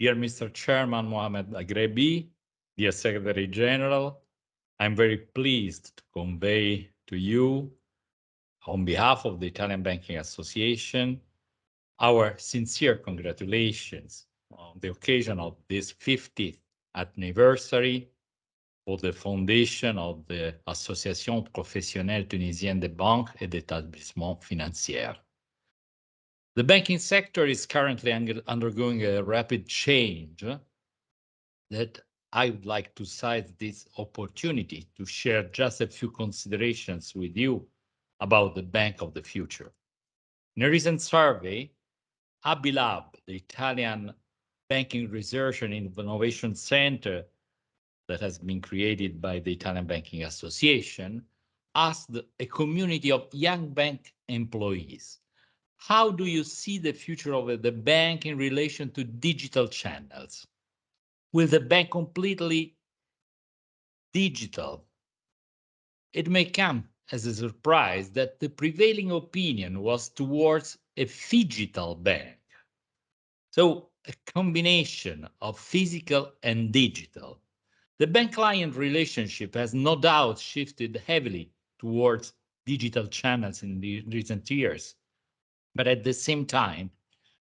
Dear Mr. Chairman Mohamed Agrebi, dear Secretary General, I'm very pleased to convey to you, on behalf of the Italian Banking Association, our sincere congratulations on the occasion of this 50th anniversary for the foundation of the Association Professionnelle Tunisienne des Banques et d'Établissements Financiers. The banking sector is currently undergoing a rapid change that I would like to seize this opportunity to share just a few considerations with you about the bank of the future. In a recent survey, Abilab, the Italian Banking Research and Innovation Center that has been created by the Italian Banking Association, asked a community of young bank employees, how do you see the future of the bank in relation to digital channels? Will the bank completely digital? It may come as a surprise that the prevailing opinion was towards a phygital bank. So a combination of physical and digital. The bank-client relationship has no doubt shifted heavily towards digital channels in the recent years. But at the same time,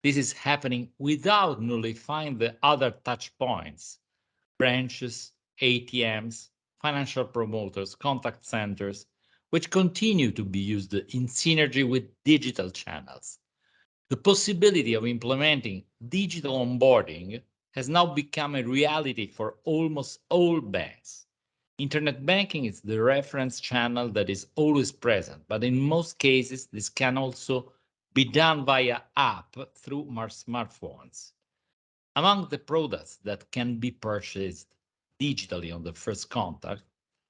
this is happening without nullifying the other touch points, branches, ATMs, financial promoters, contact centers, which continue to be used in synergy with digital channels. The possibility of implementing digital onboarding has now become a reality for almost all banks. Internet banking is the reference channel that is always present, but in most cases, this can also be done via app through smartphones. Among the products that can be purchased digitally on the first contact,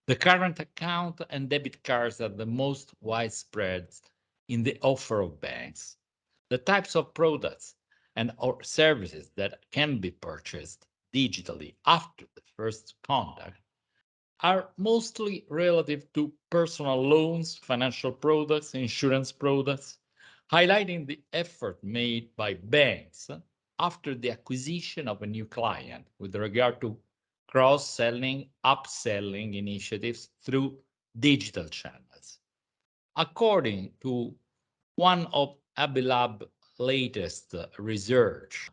the current account and debit cards are the most widespread in the offer of banks. The types of products and or services that can be purchased digitally after the first contact are mostly relative to personal loans, financial products, insurance products, highlighting the effort made by banks after the acquisition of a new client with regard to cross-selling, upselling initiatives through digital channels. According to one of Abilab's latest research,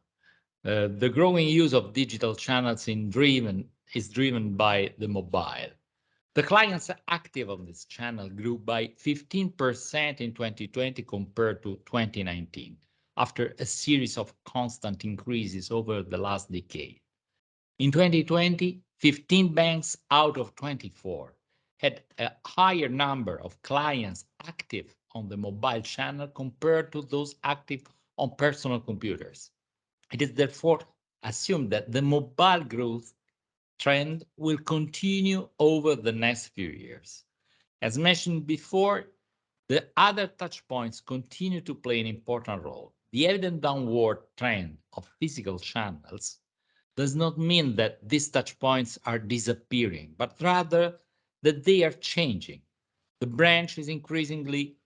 the growing use of digital channels is driven by the mobile. The clients active on this channel grew by 15% in 2020 compared to 2019, after a series of constant increases over the last decade. In 2020, 15 banks out of 24 had a higher number of clients active on the mobile channel compared to those active on personal computers. It is therefore assumed that the mobile growth trend will continue over the next few years. As mentioned before, the other touch points continue to play an important role. The evident downward trend of physical channels does not mean that these touch points are disappearing, but rather that they are changing. The branch is increasingly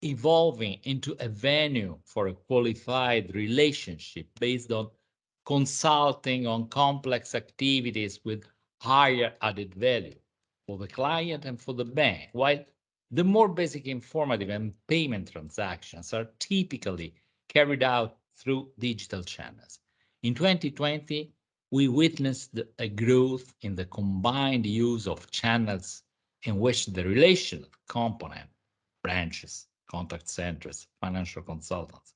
evolving into a venue for a qualified relationship based on consulting on complex activities with higher added value for the client and for the bank, while the more basic informative and payment transactions are typically carried out through digital channels. In 2020, we witnessed a growth in the combined use of channels in which the relational component, branches, contact centers, financial consultants,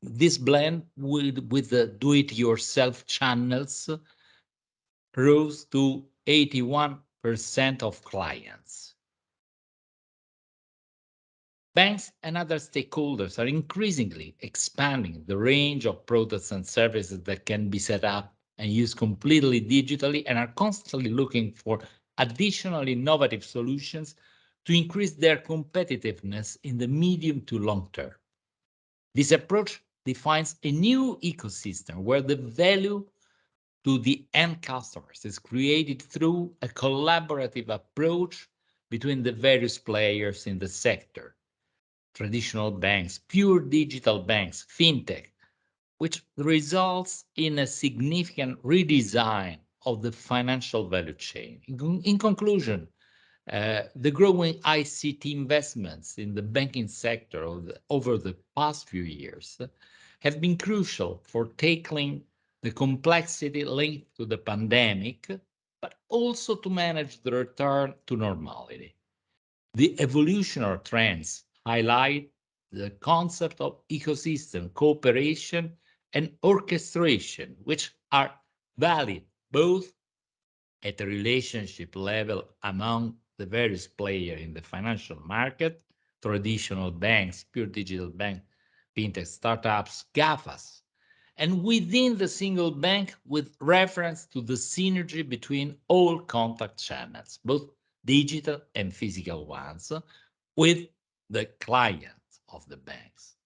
this blend with the do-it-yourself channels rose to 81% of clients. Banks and other stakeholders are increasingly expanding the range of products and services that can be set up and used completely digitally and are constantly looking for additional innovative solutions to increase their competitiveness in the medium to long term. This approach defines a new ecosystem where the value to the end customers is created through a collaborative approach between the various players in the sector. Traditional banks, pure digital banks, fintech, which results in a significant redesign of the financial value chain. In conclusion, the growing ICT investments in the banking sector over the past few years have been crucial for tackling the complexity linked to the pandemic, but also to manage the return to normality. The evolutionary trends highlight the concept of ecosystem cooperation and orchestration, which are valid both at the relationship level among the various players in the financial market, traditional banks, pure digital bank, fintech startups, GAFAs, and within the single bank with reference to the synergy between all contact channels, both digital and physical ones, with the clients of the banks.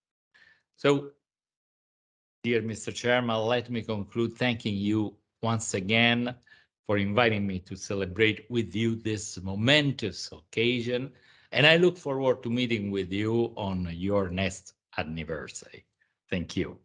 So, dear Mr. Chairman, let me conclude thanking you once again for inviting me to celebrate with you this momentous occasion, and I look forward to meeting with you on your next anniversary. Thank you.